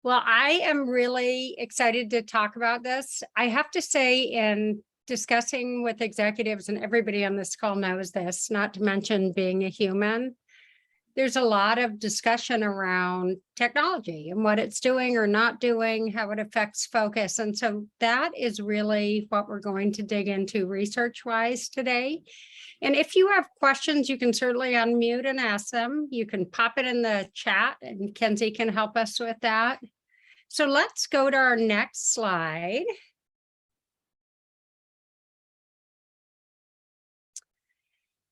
Well, I am really excited to talk about this. I have to say, in discussing with executives, and everybody on this call knows this, not to mention being a human, there's a lot of discussion around technology and what it's doing or not doing, how it affects focus. And so that is really what we're going to dig into research-wise today. And if you have questions, you can certainly unmute and ask them. You can pop it in the chat and Kenzie can help us with that. So let's go to our next slide.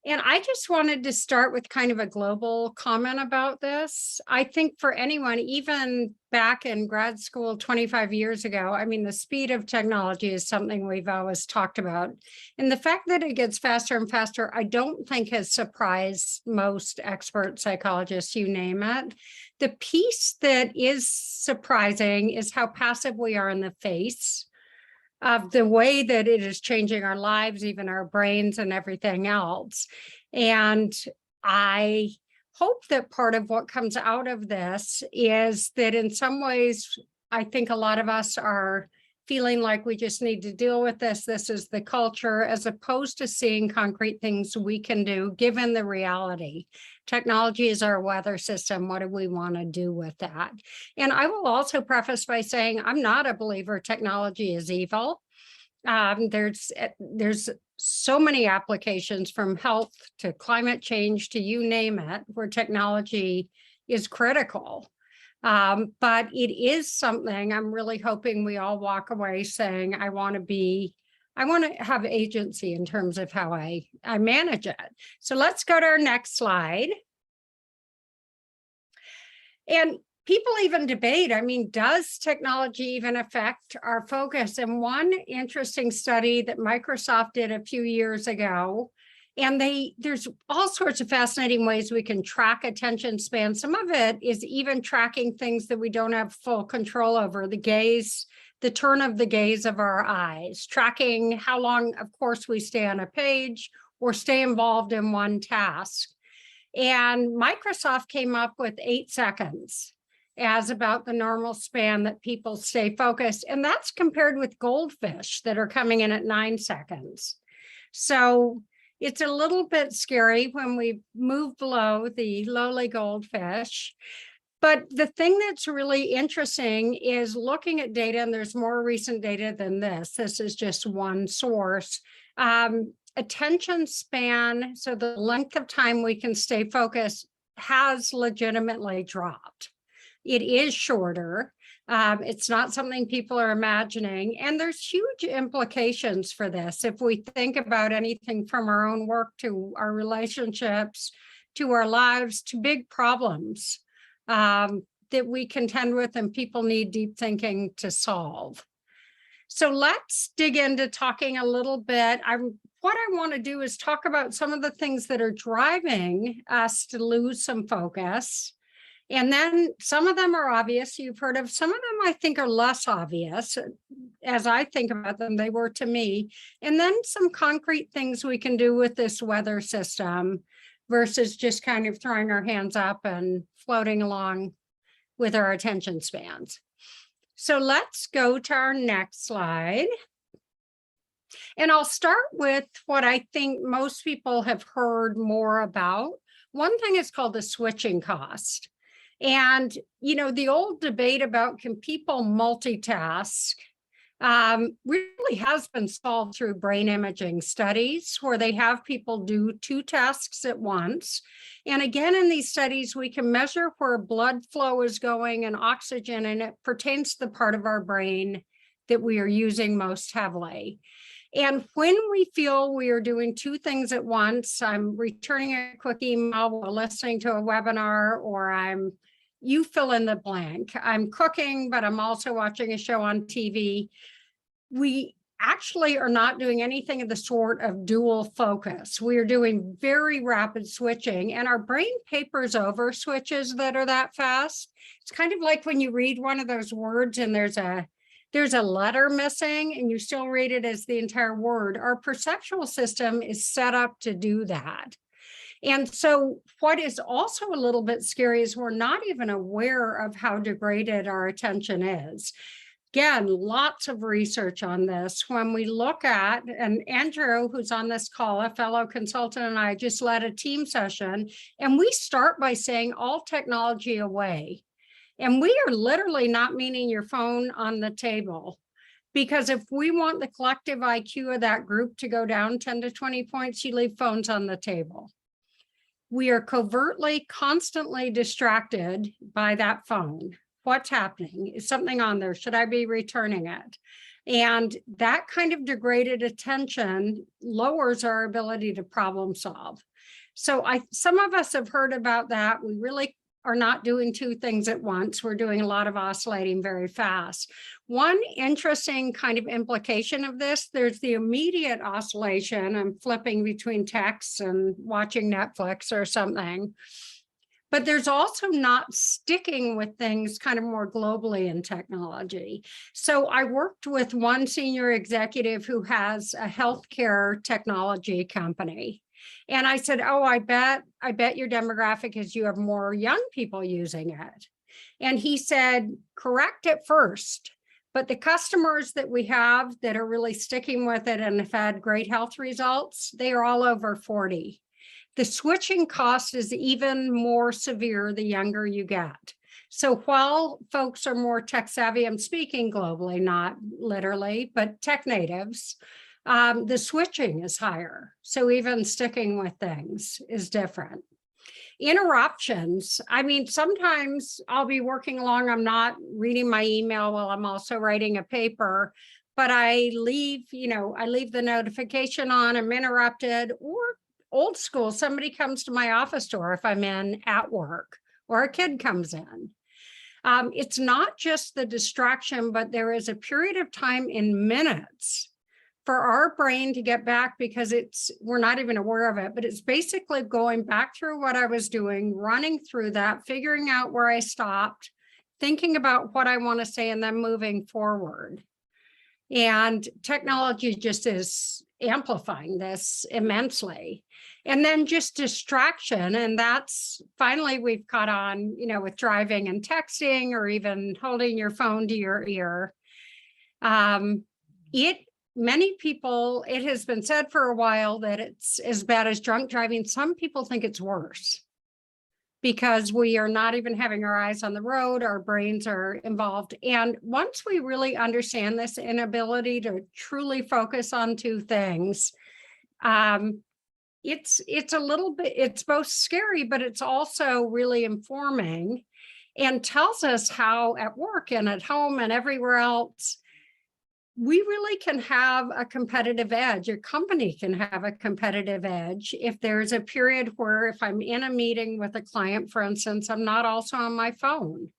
And I just wanted to start with kind of a global comment about this. I think for anyone, even back in grad school 25 years ago, I mean, the speed of technology is something we've always talked about. And the fact that it gets faster and faster, I don't think has surprised most expert psychologists, you name it. The piece that is surprising is how passive we are in the face of the way that it is changing our lives, even our brains and everything else. And I hope that part of what comes out of this is that in some ways, I think a lot of us are feeling like we just need to deal with this. This is the culture, as opposed to seeing concrete things we can do given the reality. Technology is our weather system. What do we want to do with that? And I will also preface by saying I'm not a believer technology is evil. There's so many applications from health to climate change to you name it, where technology is critical. But it is something I'm really hoping we all walk away saying, I want to have agency in terms of how I manage it. So let's go to our next slide. And people even debate, I mean, does technology even affect our focus? And one interesting study that Microsoft did a few years ago, and there's all sorts of fascinating ways we can track attention span. Some of it is even tracking things that we don't have full control over, the gaze, the turn of the gaze of our eyes, tracking how long, of course, we stay on a page or stay involved in one task. And Microsoft came up with 8 seconds as about the normal span that people stay focused. And that's compared with goldfish that are coming in at 9 seconds. So it's a little bit scary when we move below the lowly goldfish. But the thing that's really interesting is looking at data, and there's more recent data than this. This is just one source. Attention span, so the length of time we can stay focused, has legitimately dropped. It is shorter. It's not something people are imagining. And there's huge implications for this. If we think about anything from our own work to our relationships, to our lives, to big problems that we contend with and people need deep thinking to solve. So let's dig into talking a little bit. What I want to do is talk about some of the things that are driving us to lose some focus. And then some of them are obvious, you've heard of. Some of them I think are less obvious. As I think about them, they were to me. And then some concrete things we can do with this weather system versus just kind of throwing our hands up and floating along with our attention spans. So let's go to our next slide. And I'll start with what I think most people have heard more about. One thing is called the switching cost. And, you know, the old debate about can people multitask really has been solved through brain imaging studies where they have people do 2 tasks at once. And again, in these studies, we can measure where blood flow is going and oxygen, and it pertains to the part of our brain that we are using most heavily. And when we feel we are doing 2 things at once, I'm returning a quick email while listening to a webinar, or you fill in the blank. I'm cooking, but I'm also watching a show on TV. We actually are not doing anything of the sort of dual focus. We are doing very rapid switching, and our brain papers over switches that are that fast. It's kind of like when you read one of those words and there's a letter missing and you still read it as the entire word. Our perceptual system is set up to do that. And so what is also a little bit scary is we're not even aware of how degraded our attention is. Again, lots of research on this. When we look at, and Andrew, who's on this call, a fellow consultant, and I just led a team session, and we start by saying all technology away. And we are literally not meaning your phone on the table. Because if we want the collective IQ of that group to go down 10 to 20 points, you leave phones on the table. We are covertly, constantly distracted by that phone. What's happening? Is something on there? Should I be returning it? And that kind of degraded attention lowers our ability to problem solve. So some of us have heard about that. We really are not doing two things at once. We're doing a lot of oscillating very fast. One interesting kind of implication of this, there's the immediate oscillation. I'm flipping between texts and watching Netflix or something. But there's also not sticking with things kind of more globally in technology. So I worked with one senior executive who has a healthcare technology company. And I said, oh, I bet your demographic is you have more young people using it. And he said, correct at first, but the customers that we have that are really sticking with it and have had great health results, they are all over 40. The switching cost is even more severe the younger you get. So while folks are more tech savvy, I'm speaking globally, not literally, but tech natives, the switching is higher. So even sticking with things is different. Interruptions. I mean, sometimes I'll be working along, I'm not reading my email while I'm also writing a paper, but I leave the notification on, I'm interrupted, or old school, somebody comes to my office door if I'm in at work, or a kid comes in. It's not just the distraction, but there is a period of time in minutes for our brain to get back, because we're not even aware of it, but it's basically going back through what I was doing, running through that, figuring out where I stopped, thinking about what I want to say, and then moving forward. And technology just is amplifying this immensely. And then just distraction. And that's finally we've caught on, with driving and texting, or even holding your phone to your ear. Many people, it has been said for a while that it's as bad as drunk driving. Some people think it's worse because we are not even having our eyes on the road, our brains are involved. And once we really understand this inability to truly focus on two things, it's a little bit, it's both scary, but it's also really informing and tells us how at work and at home and everywhere else, we really can have a competitive edge. A company can have a competitive edge if there's a period where, if I'm in a meeting with a client, for instance, I'm not also on my phone.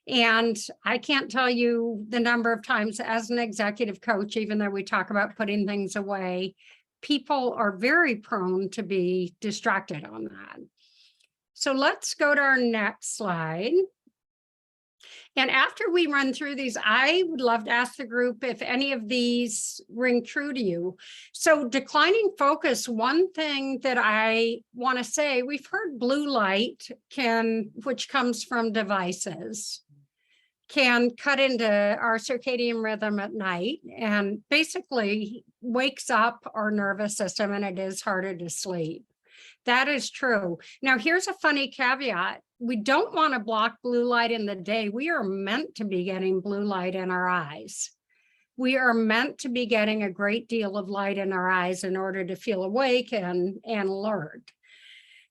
And I can't tell you the number of times as an executive coach, even though we talk about putting things away, people are very prone to be distracted on that. So let's go to our next slide. And after we run through these, I would love to ask the group if any of these ring true to you. So declining focus, one thing that I want to say, we've heard blue light which comes from devices, can cut into our circadian rhythm at night and basically wakes up our nervous system, and it is harder to sleep. That is true. Now, here's a funny caveat. We don't want to block blue light in the day. We are meant to be getting blue light in our eyes. We are meant to be getting a great deal of light in our eyes in order to feel awake and alert.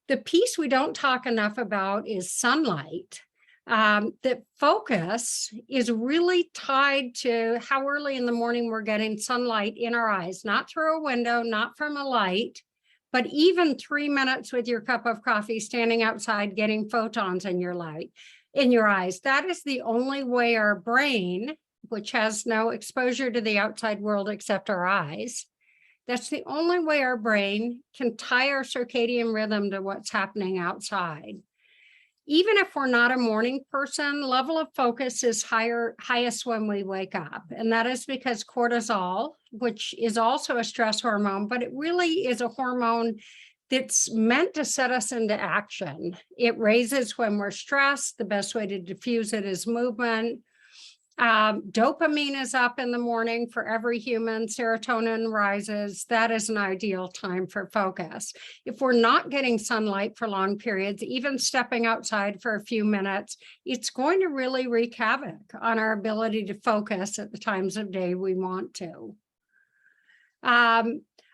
The piece we don't talk enough about is sunlight. That focus is really tied to how early in the morning we're getting sunlight in our eyes, not through a window, not from a light, but even 3 minutes with your cup of coffee, standing outside, getting photons in your eyes. That is the only way our brain, which has no exposure to the outside world except our eyes, that's the only way our brain can tie our circadian rhythm to what's happening outside. Even if we're not a morning person, level of focus is highest when we wake up. And that is because cortisol, which is also a stress hormone, but it really is a hormone that's meant to set us into action. It raises when we're stressed. The best way to diffuse it is movement. Dopamine is up in the morning for every human. Serotonin rises. That is an ideal time for focus. If we're not getting sunlight for long periods, even stepping outside for a few minutes, it's going to really wreak havoc on our ability to focus at the times of day we want to.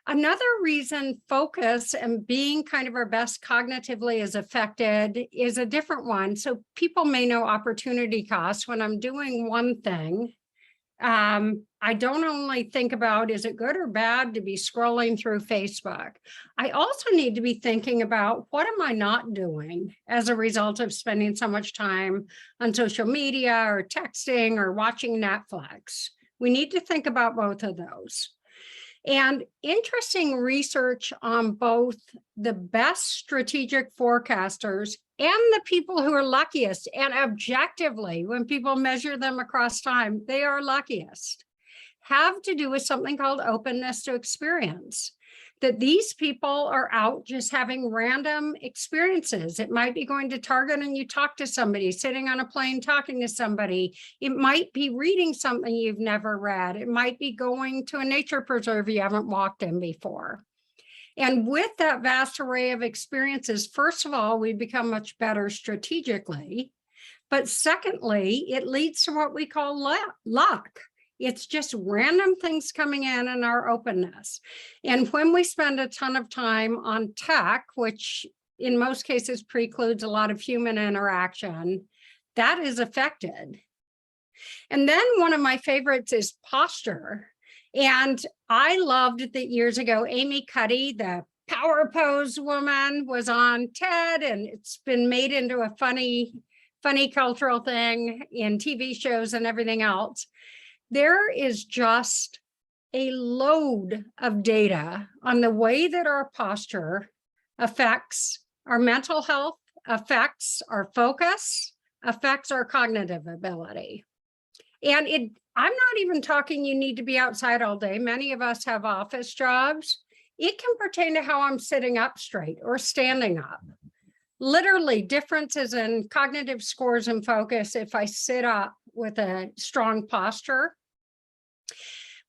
Another reason focus and being kind of our best cognitively is affected is a different one. So people may know opportunity cost. When I'm doing one thing, I don't only think about, is it good or bad to be scrolling through Facebook? I also need to be thinking about, what am I not doing as a result of spending so much time on social media or texting or watching Netflix? We need to think about both of those. And interesting research on both the best strategic forecasters and the people who are luckiest. And objectively, when people measure them across time, they are luckiest, have to do with something called openness to experience. That these people are out just having random experiences. It might be going to Target and you talk to somebody, sitting on a plane talking to somebody. It might be reading something you've never read. It might be going to a nature preserve you haven't walked in before. And with that vast array of experiences, first of all, we become much better strategically. But secondly, it leads to what we call luck. It's just random things coming in our openness. And when we spend a ton of time on tech, which in most cases precludes a lot of human interaction, that is affected. And then one of my favorites is posture. And I loved that years ago, Amy Cuddy, the power pose woman, was on TED, and it's been made into a funny cultural thing in TV shows and everything else. There is just a load of data on the way that our posture affects our mental health, affects our focus, affects our cognitive ability. And I'm not even talking you need to be outside all day. Many of us have office jobs. It can pertain to how I'm sitting up straight or standing up. Literally differences in cognitive scores and focus if I sit up with a strong posture.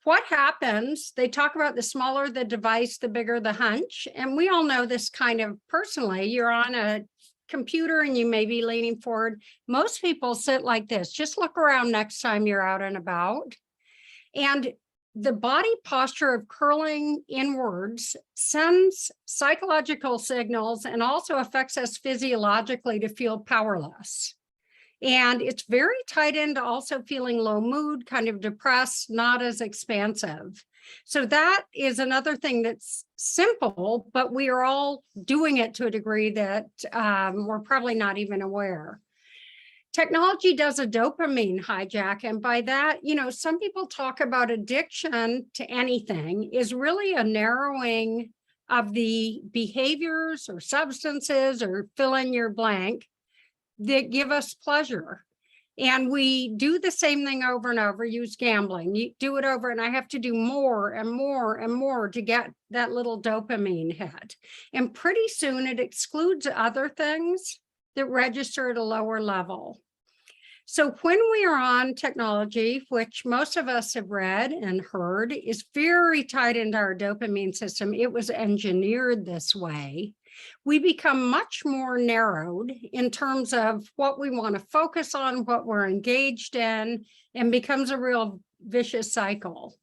What happens, they talk about the smaller the device, the bigger the hunch. And we all know this kind of personally. You're on a computer and you may be leaning forward. Most people sit like this. Just look around next time you're out and about. And the body posture of curling inwards sends psychological signals and also affects us physiologically to feel powerless. And it's very tied into also feeling low mood, kind of depressed, not as expansive. So that is another thing that's simple, but we are all doing it to a degree that we're probably not even aware. Technology does a dopamine hijack. And by that, some people talk about addiction to anything is really a narrowing of the behaviors or substances or fill in your blank that give us pleasure. And we do the same thing over and over, use gambling. You do it over, and I have to do more and more and more to get that little dopamine hit. And pretty soon it excludes other things that register at a lower level. So when we are on technology, which most of us have read and heard, is very tied into our dopamine system. It was engineered this way. We become much more narrowed in terms of what we want to focus on, what we're engaged in, and becomes a real vicious cycle.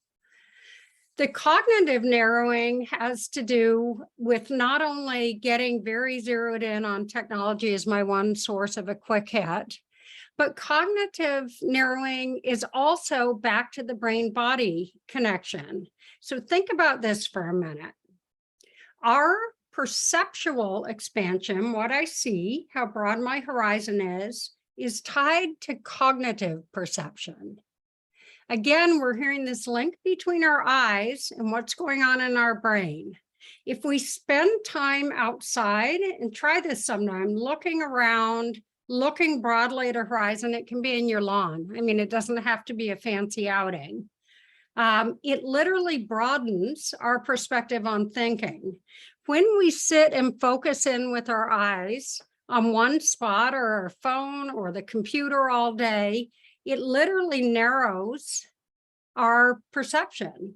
The cognitive narrowing has to do with not only getting very zeroed in on technology as my one source of a quick hit, but cognitive narrowing is also back to the brain-body connection. So think about this for a minute. Our perceptual expansion, what I see, how broad my horizon is tied to cognitive perception. Again, we're hearing this link between our eyes and what's going on in our brain. If we spend time outside, and try this sometime, looking around, looking broadly at a horizon, it can be in your lawn. I mean, it doesn't have to be a fancy outing. It literally broadens our perspective on thinking. When we sit and focus in with our eyes on one spot or our phone or the computer all day, it literally narrows our perception.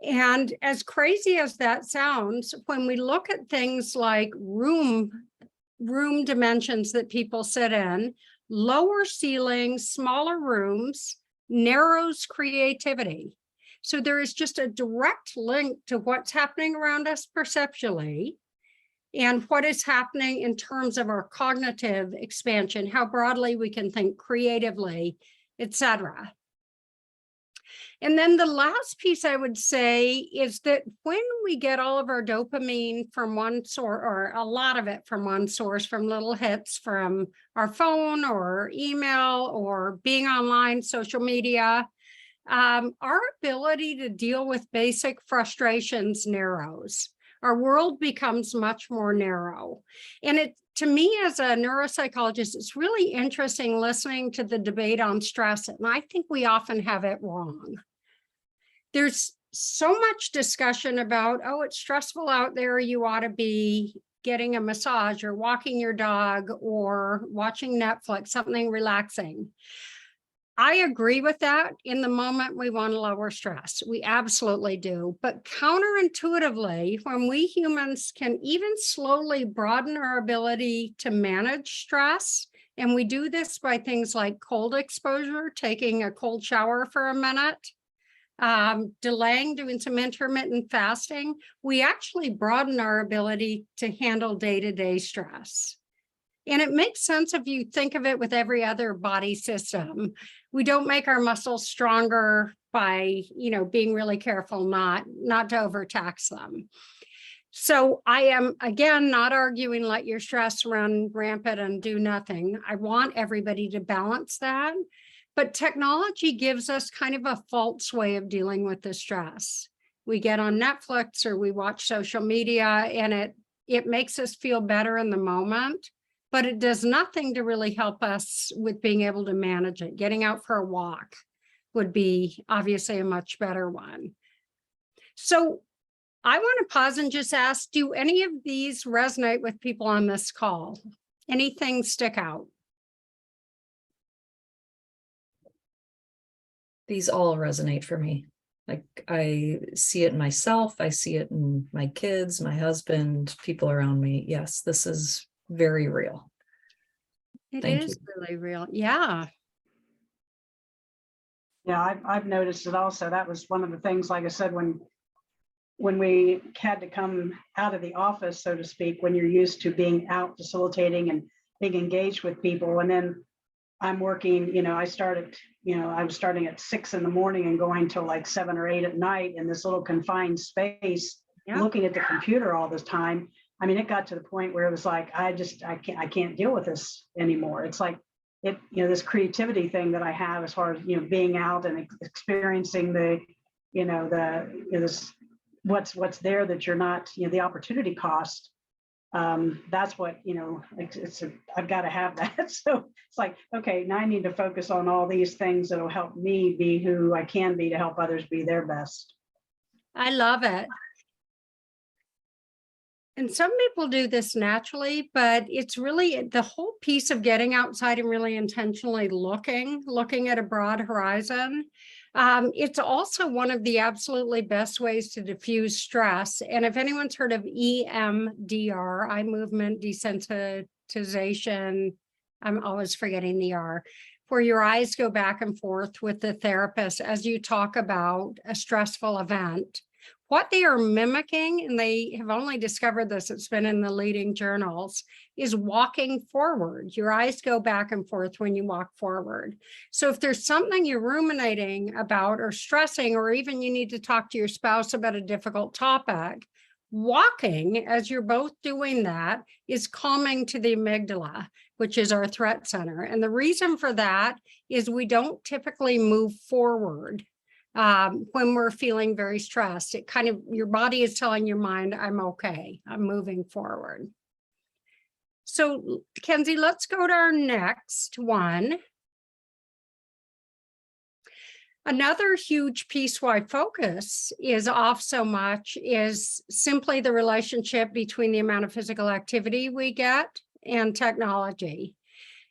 And as crazy as that sounds, when we look at things like room dimensions that people sit in, lower ceilings, smaller rooms, narrows creativity. So there is just a direct link to what's happening around us perceptually and what is happening in terms of our cognitive expansion, how broadly we can think creatively, etc. And then the last piece I would say is that when we get all of our dopamine from one source, or a lot of it from one source, from little hits from our phone or email or being online, social media, our ability to deal with basic frustrations narrows. Our world becomes much more narrow. And to me, as a neuropsychologist, it's really interesting listening to the debate on stress. And I think we often have it wrong. There's so much discussion about, oh, it's stressful out there, you ought to be getting a massage or walking your dog or watching Netflix, something relaxing. I agree with that. In the moment, we want to lower stress. We absolutely do. But counterintuitively, when we humans can even slowly broaden our ability to manage stress, and we do this by things like cold exposure, taking a cold shower for a minute, delaying doing some intermittent fasting, we actually broaden our ability to handle day-to-day stress. And it makes sense if you think of it with every other body system. We don't make our muscles stronger by, being really careful not to overtax them. So I am, again, not arguing let your stress run rampant and do nothing. I want everybody to balance that. But technology gives us kind of a false way of dealing with the stress. We get on Netflix or we watch social media and it makes us feel better in the moment, but it does nothing to really help us with being able to manage it. Getting out for a walk would be obviously a much better one. So I want to pause and just ask, do any of these resonate with people on this call? Anything stick out? These all resonate for me. Like I see it in myself. I see it in my kids, my husband, people around me. Yes, this is very real. It Thank is you. really real. Yeah. Yeah, I've noticed it also. That was one of the things, like I said, when we had to come out of the office, so to speak, when you're used to being out facilitating and being engaged with people. And then I'm working, I was starting at 6 in the morning and going till like 7 or 8 at night in this little confined space, looking at the computer all this time. I mean, it got to the point where it was like, I can't deal with this anymore. It's like this creativity thing that I have as far as, being out and experiencing this, what's there that you're not, the opportunity cost. That's what, I've got to have that. So it's like, okay, now I need to focus on all these things that'll help me be who I can be to help others be their best. I love it. And some people do this naturally, but it's really the whole piece of getting outside and really intentionally looking at a broad horizon. It's also one of the absolutely best ways to diffuse stress. And if anyone's heard of EMDR, eye movement desensitization, I'm always forgetting the R, where your eyes go back and forth with the therapist as you talk about a stressful event. What they are mimicking, and they have only discovered this, it's been in the leading journals, is walking forward. Your eyes go back and forth when you walk forward. So if there's something you're ruminating about or stressing, or even you need to talk to your spouse about a difficult topic, walking, as you're both doing that, is calming to the amygdala, which is our threat center. And the reason for that is we don't typically move forward when we're feeling very stressed. It kind of, your body is telling your mind, I'm okay, I'm moving forward. So Kenzie, let's go to our next one. Another huge piece why focus is off so much is simply the relationship between the amount of physical activity we get and technology.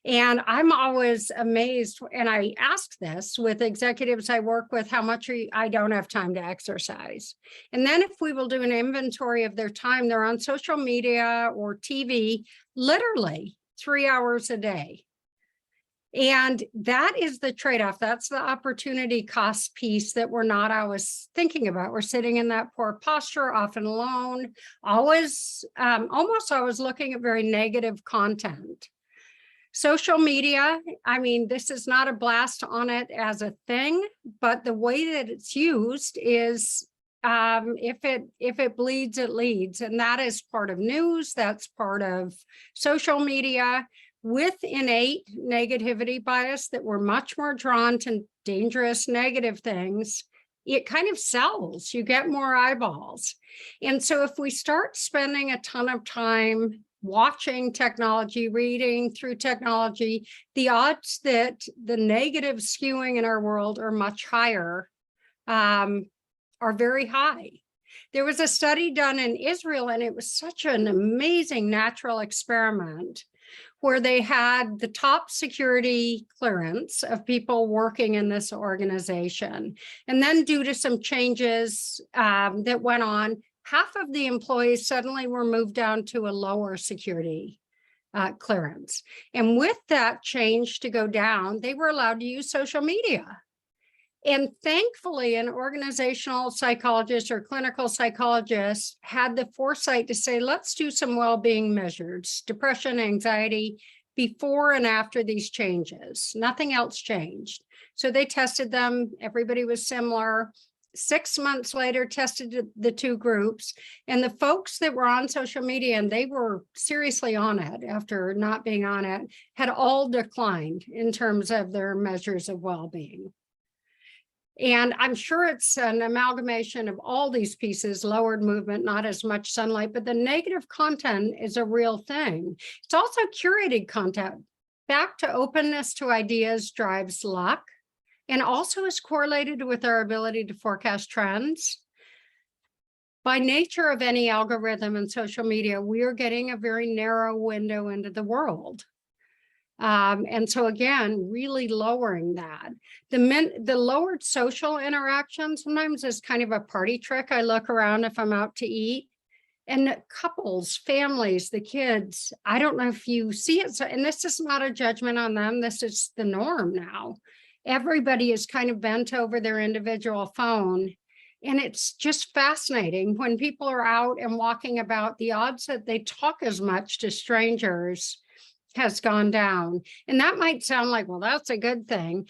And I'm always amazed, and I ask this with executives I work with, how much I don't have time to exercise. And then if we will do an inventory of their time, they're on social media or TV, literally 3 hours a day. And that is the trade-off. That's the opportunity cost piece that we're not always thinking about. We're sitting in that poor posture, often alone, always, almost always looking at very negative content. Social media, I mean, this is not a blast on it as a thing, but the way that it's used is if it bleeds, it leads. And that is part of news, that's part of social media, with innate negativity bias that we're much more drawn to dangerous negative things. It kind of sells, you get more eyeballs. And so if we start spending a ton of time watching technology, reading through technology, the odds that the negative skewing in our world are much higher, are very high. There was a study done in Israel, and it was such an amazing natural experiment where they had the top security clearance of people working in this organization. And then due to some changes that went on, half of the employees suddenly were moved down to a lower security clearance. And with that change to go down, they were allowed to use social media. And thankfully, an organizational psychologist or clinical psychologist had the foresight to say, let's do some well-being measures, depression, anxiety, before and after these changes. Nothing else changed. So they tested them. Everybody was similar. 6 months later, tested the two groups, and the folks that were on social media, and they were seriously on it after not being on it, had all declined in terms of their measures of well-being. And I'm sure it's an amalgamation of all these pieces, lowered movement, not as much sunlight, but the negative content is a real thing. It's also curated content. Back to openness to ideas drives luck, and also is correlated with our ability to forecast trends. By nature of any algorithm in social media, we are getting a very narrow window into the world. And so again, really lowering that. The lowered social interaction sometimes is kind of a party trick. I look around if I'm out to eat, and couples, families, the kids, I don't know if you see it. So, and this is not a judgment on them. This is the norm now. Everybody is kind of bent over their individual phone. And it's just fascinating when people are out and walking about, the odds that they talk as much to strangers has gone down. And that might sound like, well, that's a good thing,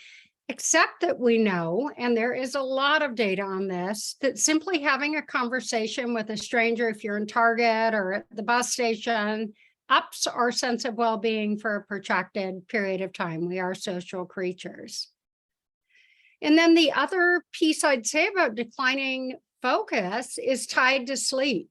except that we know, and there is a lot of data on this, that simply having a conversation with a stranger, if you're in Target or at the bus station, ups our sense of well-being for a protracted period of time. We are social creatures. And then the other piece I'd say about declining focus is tied to sleep.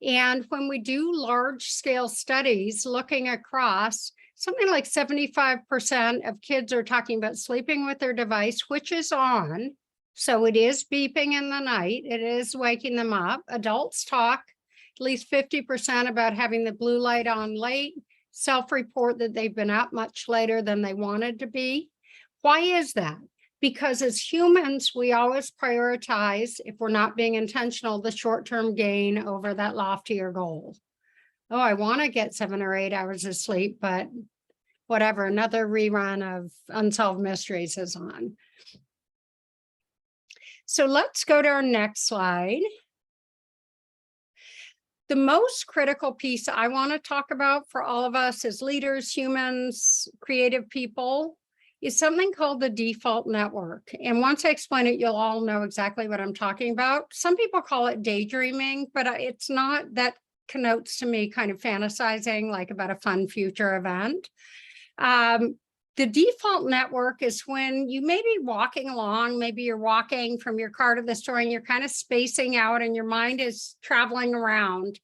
And when we do large scale studies looking across, something like 75% of kids are talking about sleeping with their device, which is on. So it is beeping in the night. It is waking them up. Adults talk at least 50% about having the blue light on late, self-report that they've been up much later than they wanted to be. Why is that? Because as humans, we always prioritize, if we're not being intentional, the short-term gain over that loftier goal. Oh, I want to get 7 or 8 hours of sleep, but whatever, another rerun of Unsolved Mysteries is on. So let's go to our next slide. The most critical piece I want to talk about for all of us as leaders, humans, creative people, is something called the default network. And once I explain it, you'll all know exactly what I'm talking about. Some people call it daydreaming, but it's not. That connotes to me kind of fantasizing, like about a fun future event. The default network is when you may be walking along, maybe you're walking from your car to the store and you're kind of spacing out and your mind is traveling around.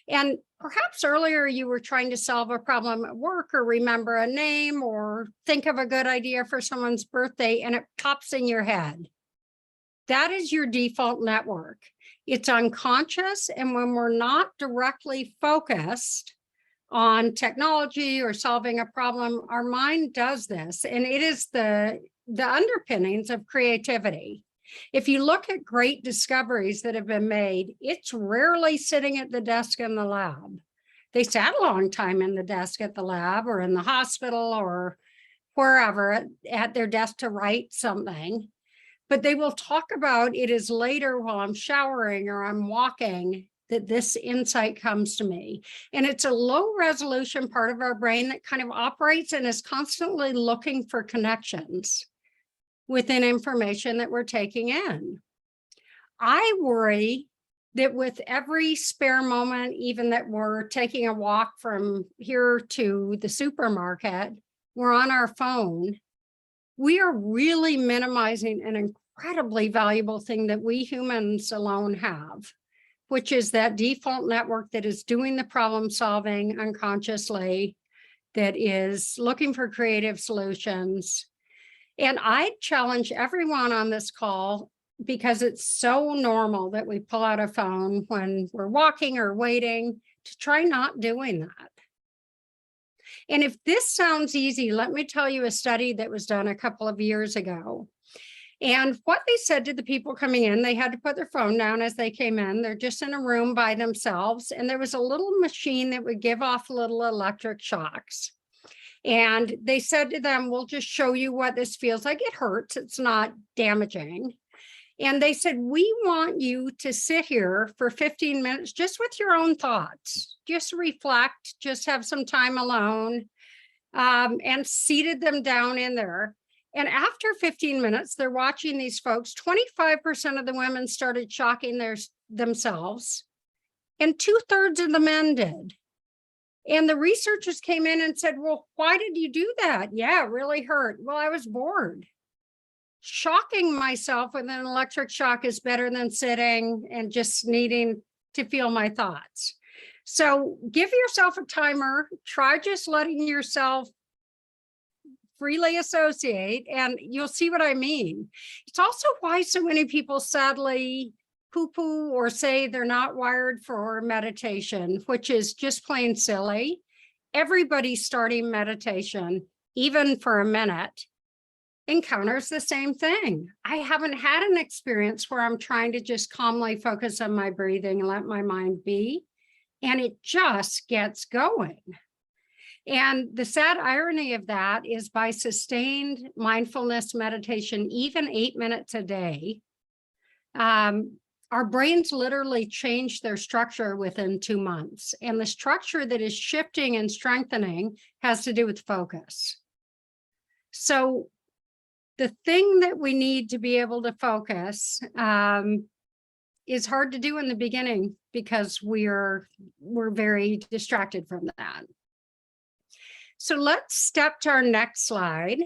And perhaps earlier you were trying to solve a problem at work or remember a name or think of a good idea for someone's birthday and it pops in your head. That is your default network. It's unconscious. And when we're not directly focused on technology or solving a problem, our mind does this. And it is the underpinnings of creativity. If you look at great discoveries that have been made, it's rarely sitting at the desk in the lab. They sat a long time in the desk at the lab or in the hospital or wherever at their desk to write something. But they will talk about it is later while I'm showering or I'm walking that this insight comes to me. And it's a low resolution part of our brain that kind of operates and is constantly looking for connections within information that we're taking in. I worry that with every spare moment, even that we're taking a walk from here to the supermarket, we're on our phone, we are really minimizing an incredibly valuable thing that we humans alone have, which is that default network that is doing the problem solving unconsciously, that is looking for creative solutions. And I challenge everyone on this call, because it's so normal that we pull out a phone when we're walking or waiting, to try not doing that. And if this sounds easy, let me tell you a study that was done a couple of years ago. And what they said to the people coming in, they had to put their phone down as they came in. They're just in a room by themselves. And there was a little machine that would give off little electric shocks. And they said to them, we'll just show you what this feels like. It hurts. It's not damaging. And they said, we want you to sit here for 15 minutes just with your own thoughts. Just reflect, just have some time alone, and seated them down in there. And after 15 minutes, they're watching these folks. 25% of the women started shocking themselves, and 2/3 of the men did. And the researchers came in and said, well, why did you do that? Yeah, it really hurt. Well, I was bored. Shocking myself with an electric shock is better than sitting and just needing to feel my thoughts. So give yourself a timer. Try just letting yourself freely associate, and you'll see what I mean. It's also why so many people sadly poo-poo or say they're not wired for meditation, which is just plain silly. Everybody starting meditation, even for a minute, encounters the same thing. I haven't had an experience where I'm trying to just calmly focus on my breathing and let my mind be, and it just gets going. And the sad irony of that is by sustained mindfulness meditation, even 8 minutes a day, our brains literally change their structure within 2 months. And the structure that is shifting and strengthening has to do with focus. So the thing that we need to be able to focus is hard to do in the beginning because we're very distracted from that. So let's step to our next slide.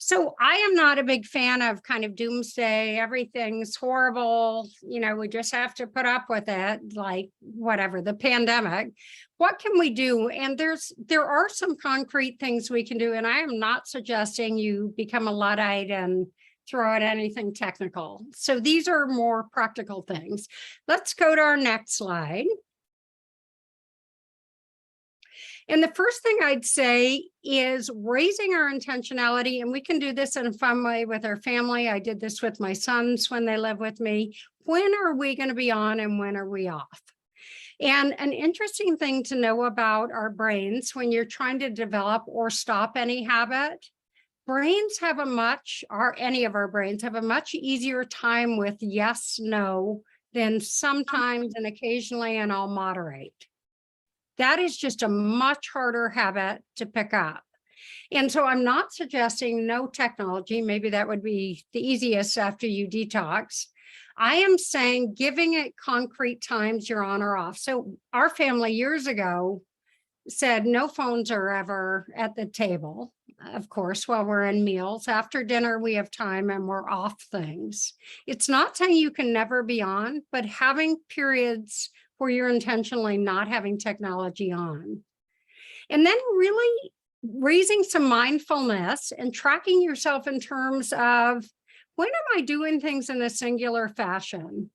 So I am not a big fan of kind of doomsday, everything's horrible, we just have to put up with it, like whatever, the pandemic. What can we do? And there are some concrete things we can do, and I am not suggesting you become a Luddite and throw out anything technical. So these are more practical things. Let's go to our next slide. And the first thing I'd say is raising our intentionality, and we can do this in a fun way with our family. I did this with my sons when they live with me. When are we going to be on and when are we off? And an interesting thing to know about our brains when you're trying to develop or stop any habit, brains have any of our brains have a much easier time with yes, no, than sometimes and occasionally, and I'll moderate. That is just a much harder habit to pick up. And so I'm not suggesting no technology. Maybe that would be the easiest after you detox. I am saying giving it concrete times you're on or off. So our family years ago said no phones are ever at the table, of course, while we're in meals. After dinner, we have time and we're off things. It's not saying you can never be on, but having periods where you're intentionally not having technology on. And then really raising some mindfulness and tracking yourself in terms of, when am I doing things in a singular fashion?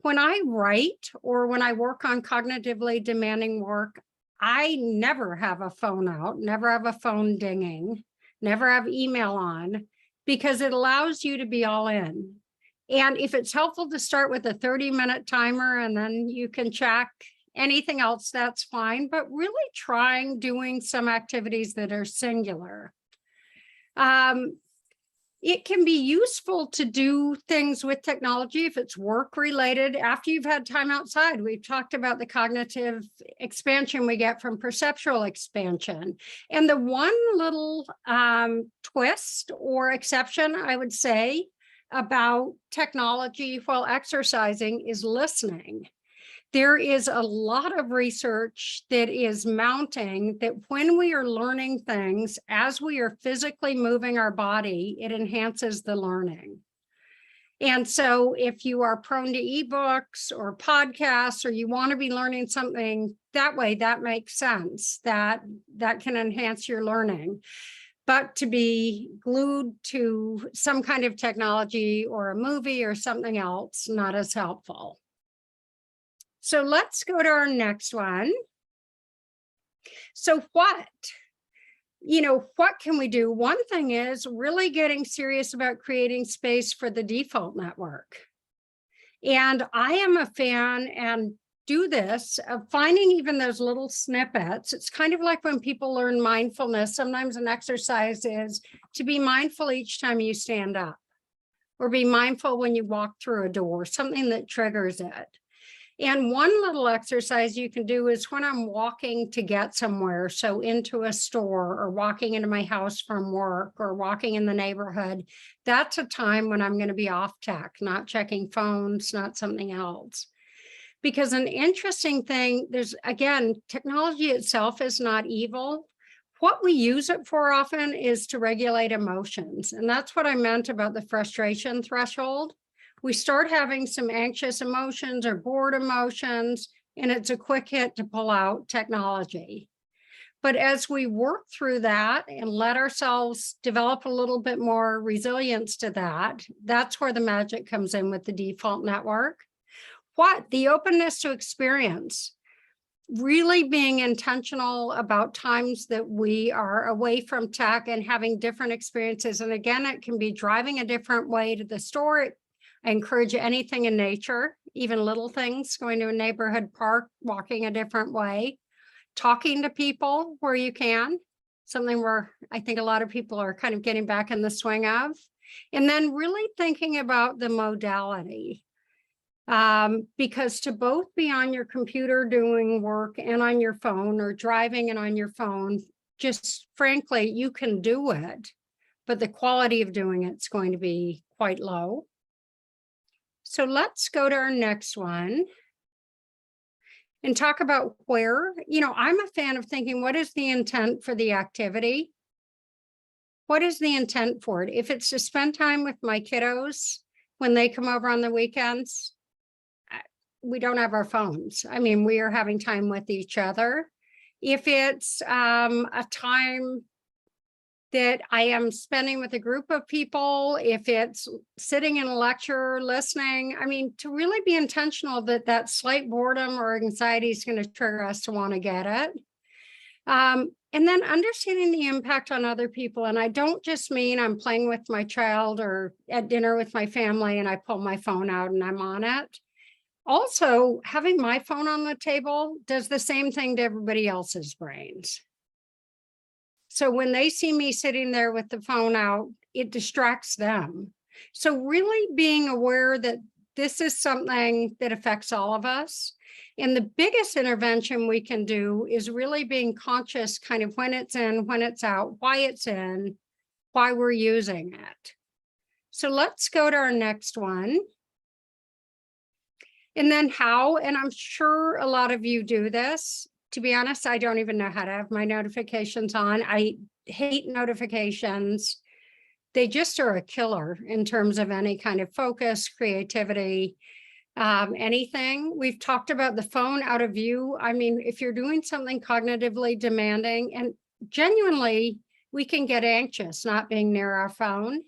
When I write or when I work on cognitively demanding work, I never have a phone out, never have a phone dinging, never have email on, because it allows you to be all in. And if it's helpful to start with a 30-minute timer and then you can check anything else, that's fine, but really trying doing some activities that are singular. It can be useful to do things with technology if it's work related after you've had time outside. We've talked about the cognitive expansion we get from perceptual expansion. And the one little twist or exception, I would say, about technology while exercising is listening. There is a lot of research that is mounting that when we are learning things, as we are physically moving our body, it enhances the learning. And so if you are prone to ebooks or podcasts, or you want to be learning something that way, that makes sense, that can enhance your learning. But to be glued to some kind of technology or a movie or something else, not as helpful. So let's go to our next one. So what can we do? One thing is really getting serious about creating space for the default network. And I am a fan and do this of finding even those little snippets. It's kind of like when people learn mindfulness, sometimes an exercise is to be mindful each time you stand up, or be mindful when you walk through a door, something that triggers it. And one little exercise you can do is when I'm walking to get somewhere, so into a store or walking into my house from work or walking in the neighborhood, that's a time when I'm going to be off tech, not checking phones, not something else. Because an interesting thing, again, technology itself is not evil. What we use it for often is to regulate emotions. And that's what I meant about the frustration threshold. We start having some anxious emotions or bored emotions, and it's a quick hit to pull out technology. But as we work through that and let ourselves develop a little bit more resilience to that, that's where the magic comes in with the default network. The openness to experience, really being intentional about times that we are away from tech and having different experiences. And again, it can be driving a different way to the store. I encourage anything in nature, even little things, going to a neighborhood park, walking a different way, talking to people where you can, something where I think a lot of people are kind of getting back in the swing of, and then really thinking about the modality. Because to both be on your computer doing work and on your phone, or driving and on your phone, just frankly, you can do it, but the quality of doing it's going to be quite low. So let's go to our next one and talk about where, I'm a fan of thinking, what is the intent for the activity? What is the intent for it? If it's to spend time with my kiddos when they come over on the weekends, we don't have our phones. I mean, we are having time with each other. If it's a time that I am spending with a group of people, if it's sitting in a lecture, listening, I mean, to really be intentional that slight boredom or anxiety is going to trigger us to want to get it. And then understanding the impact on other people. And I don't just mean I'm playing with my child or at dinner with my family and I pull my phone out and I'm on it. Also, having my phone on the table does the same thing to everybody else's brains. So when they see me sitting there with the phone out, it distracts them. So really being aware that this is something that affects all of us. And the biggest intervention we can do is really being conscious kind of when it's in, when it's out, why it's in, why we're using it. So let's go to our next one. And then how, and I'm sure a lot of you do this. To be honest, I don't even know how to have my notifications on. I hate notifications. They just are a killer in terms of any kind of focus, creativity. anything. We've talked about the phone out of view. I mean, if you're doing something cognitively demanding, and genuinely, we can get anxious not being near our phone.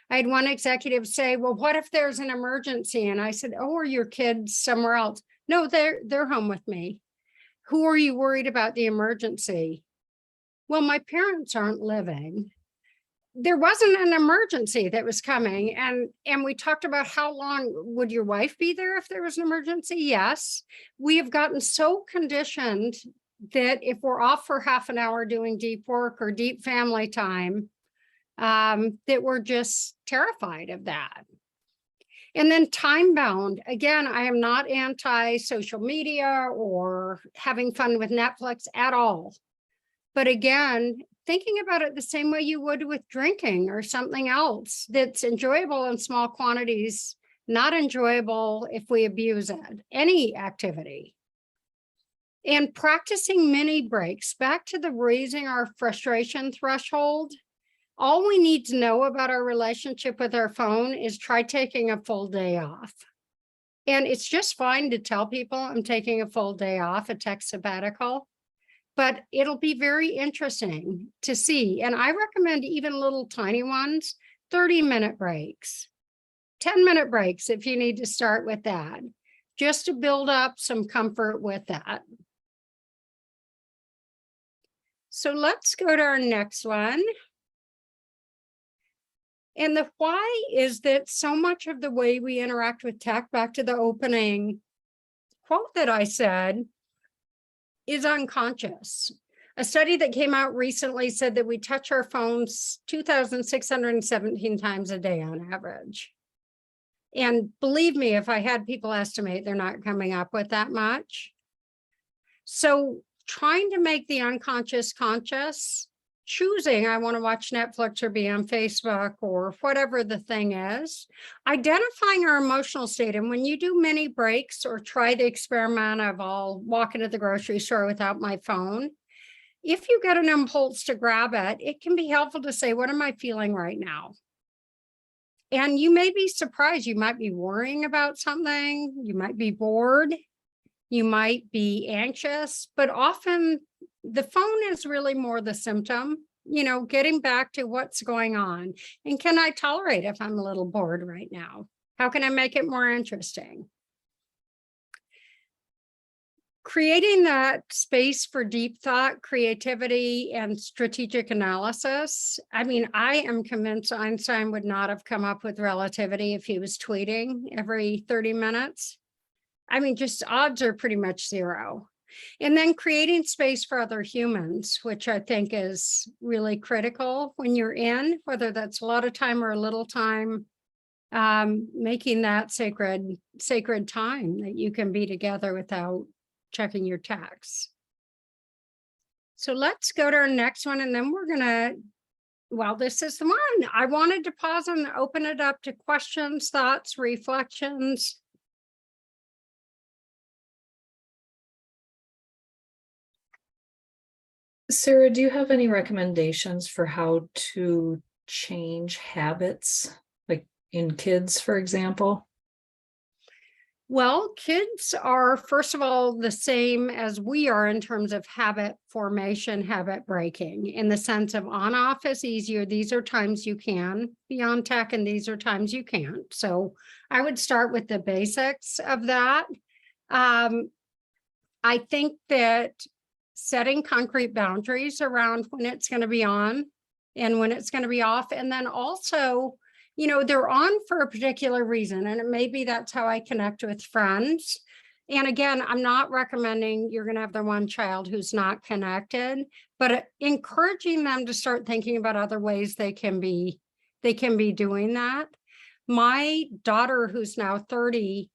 I had one executive say, well, what if there's an emergency? And I said, oh, are your kids somewhere else? No, they're home with me. Who are you worried about the emergency? Well, my parents aren't living. There wasn't an emergency that was coming. And we talked about how long would your wife be there if there was an emergency? Yes. We have gotten so conditioned that if we're off for half an hour doing deep work or deep family time, that we're just terrified of that. And then time bound. Again, I am not anti social media or having fun with Netflix at all. But again, thinking about it the same way you would with drinking or something else that's enjoyable in small quantities, not enjoyable if we abuse it, any activity. And practicing mini breaks, back to the raising our frustration threshold. All we need to know about our relationship with our phone is try taking a full day off. And it's just fine to tell people I'm taking a full day off, a tech sabbatical, but it'll be very interesting to see. And I recommend even little tiny ones, 30-minute breaks, 10-minute breaks if you need to start with that, just to build up some comfort with that. So let's go to our next one. And the why is that so much of the way we interact with tech, back to the opening quote that I said, is unconscious. A study that came out recently said that we touch our phones 2,617 times a day on average. And believe me, if I had people estimate, they're not coming up with that much. So trying to make the unconscious conscious, choosing I want to watch Netflix or be on Facebook or whatever the thing is, identifying our emotional state. And when you do mini breaks or try the experiment of I'll walk into the grocery store without my phone, if you get an impulse to grab it, it can be helpful to say, what am I feeling right now? And you may be surprised. You might be worrying about something. You might be bored. You might be anxious, but often the phone is really more the symptom, getting back to what's going on. And can I tolerate if I'm a little bored right now? How can I make it more interesting? Creating that space for deep thought, creativity, and strategic analysis. I mean, I am convinced Einstein would not have come up with relativity if he was tweeting every 30 minutes. I mean, just odds are pretty much zero. And then creating space for other humans, which I think is really critical when you're in, whether that's a lot of time or a little time, making that sacred time that you can be together without checking your texts. So let's go to our next one, and then we're gonna, well, this is the one. I wanted to pause and open it up to questions, thoughts, reflections. Sarah, do you have any recommendations for how to change habits, like in kids, for example? Well, kids are, first of all, the same as we are in terms of habit formation, habit breaking, in the sense of on off is easier. These are times you can be on tech and these are times you can't. So I would start with the basics of that. I think that setting concrete boundaries around when it's going to be on and when it's going to be off. And then also, they're on for a particular reason. And it may be that's how I connect with friends. And again, I'm not recommending you're going to have the one child who's not connected, but encouraging them to start thinking about other ways they can be doing that. My daughter, who's now 30,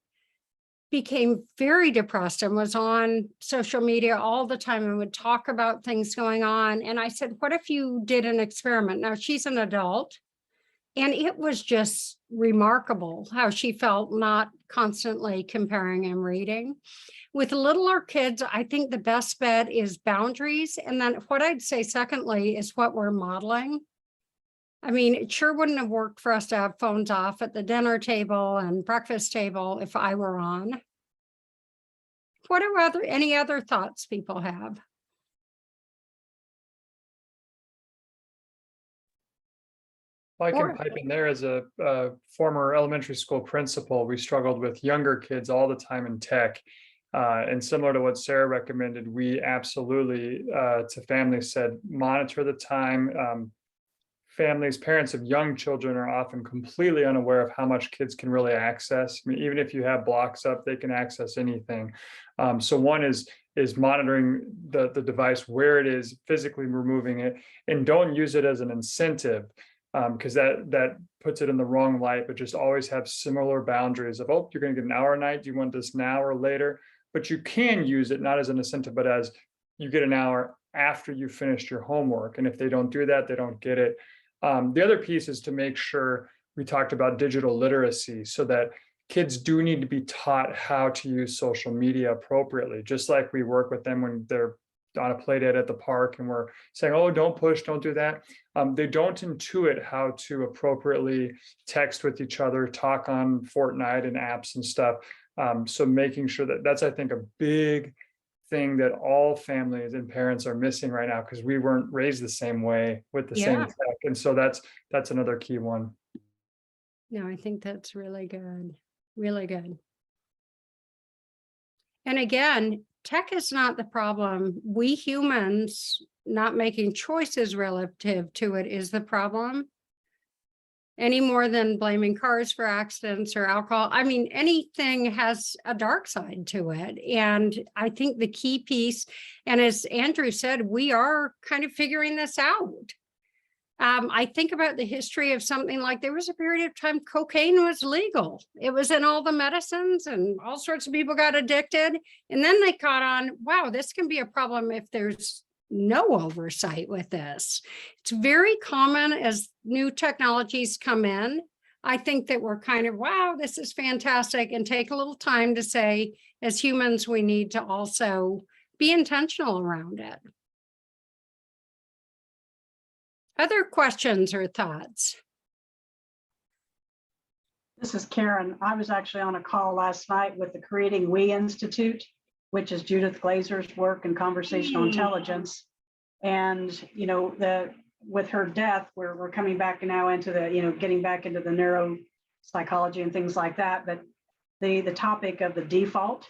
became very depressed and was on social media all the time and would talk about things going on. And I said, what if you did an experiment? Now she's an adult, and it was just remarkable how she felt not constantly comparing and reading. With littler kids, I think the best bet is boundaries. And then what I'd say secondly is what we're modeling. I mean, it sure wouldn't have worked for us to have phones off at the dinner table and breakfast table if I were on. What are any other thoughts people have? I can Or- pipe in there as a former elementary school principal. We struggled with younger kids all the time in tech. And similar to what Sarah recommended, we absolutely to families said, monitor the time. Families, parents of young children are often completely unaware of how much kids can really access. I mean, even if you have blocks up, they can access anything. So one is monitoring the device where it is, physically removing it, and don't use it as an incentive, because that puts it in the wrong light. But just always have similar boundaries of, oh, you're going to get an hour a night. Do you want this now or later? But you can use it not as an incentive, but as you get an hour after you finished your homework. And if they don't do that, they don't get it. The other piece is to make sure we talked about digital literacy, so that kids do need to be taught how to use social media appropriately, just like we work with them when they're on a play date at the park and we're saying, oh, don't push, don't do that. They don't intuit how to appropriately text with each other, talk on Fortnite and apps and stuff. So making sure that's, I think, a big thing that all families and parents are missing right now, because we weren't raised the same way with the same Yeah. tech. And so that's another key one. No, I think that's really good. Really good. And again, tech is not the problem. We humans not making choices relative to it is the problem. Any more than blaming cars for accidents or alcohol. I mean, anything has a dark side to it. And I think the key piece, and as Andrew said, we are kind of figuring this out. I think about the history of something like there was a period of time cocaine was legal. It was in all the medicines and all sorts of people got addicted. And then they caught on, wow, this can be a problem if there's no oversight with this. It's very common as new technologies come in. I think that we're kind of, wow, this is fantastic, and take a little time to say, as humans, we need to also be intentional around it. Other questions or thoughts? This is Karen. I was actually on a call last night with the Creating We Institute, which is Judith Glazer's work in conversational intelligence. And, with her death, we're coming back now into the, getting back into the neuropsychology and things like that. But the topic of the default,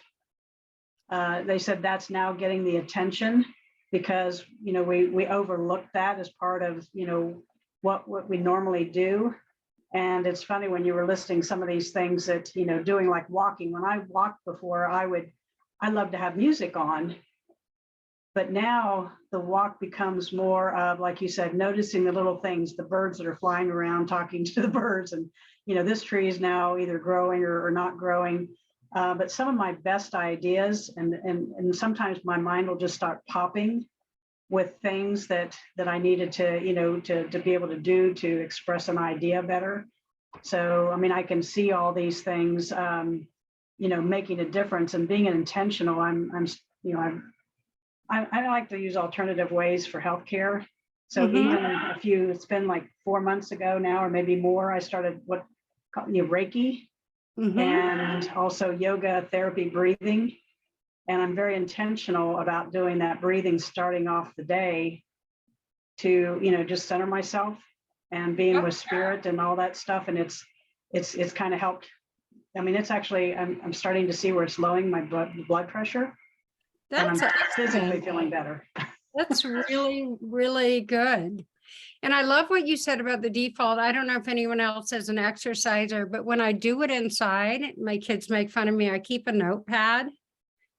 they said that's now getting the attention, because, we overlook that as part of, what we normally do. And it's funny when you were listing some of these things that, doing like walking. When I walked before, I love to have music on. But now the walk becomes more of, like you said, noticing the little things, the birds that are flying around, talking to the birds. And, this tree is now either growing or not growing. But some of my best ideas, and sometimes my mind will just start popping with things that I needed to be able to do to express an idea better. So, I mean, I can see all these things, making a difference and being intentional. I like to use alternative ways for healthcare. So even it's been like 4 months ago now, or maybe more, I started Reiki and also yoga, therapy, breathing. And I'm very intentional about doing that breathing, starting off the day to, just center myself and being with spirit and all that stuff. And it's kind of helped. I mean, it's actually, I'm starting to see where it's lowering my blood pressure. That's and I'm physically feeling better. That's really, really good. And I love what you said about the default. I don't know if anyone else is an exerciser, but when I do it inside, my kids make fun of me. I keep a notepad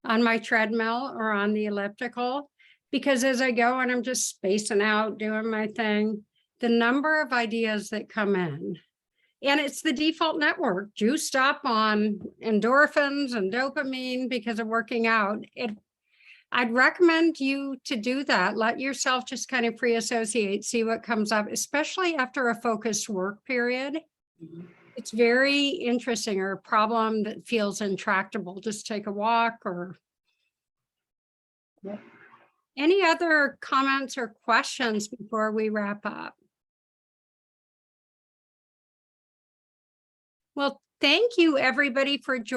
on my treadmill or on the elliptical, because as I go and I'm just spacing out, doing my thing, the number of ideas that come in, and it's the default network, juiced up on endorphins and dopamine because of working out. I'd recommend you to do that. Let yourself just kind of free associate, see what comes up, especially after a focused work period. It's very interesting, or a problem that feels intractable. Just take a walk. Or any other comments or questions before we wrap up? Well, thank you, everybody, for joining.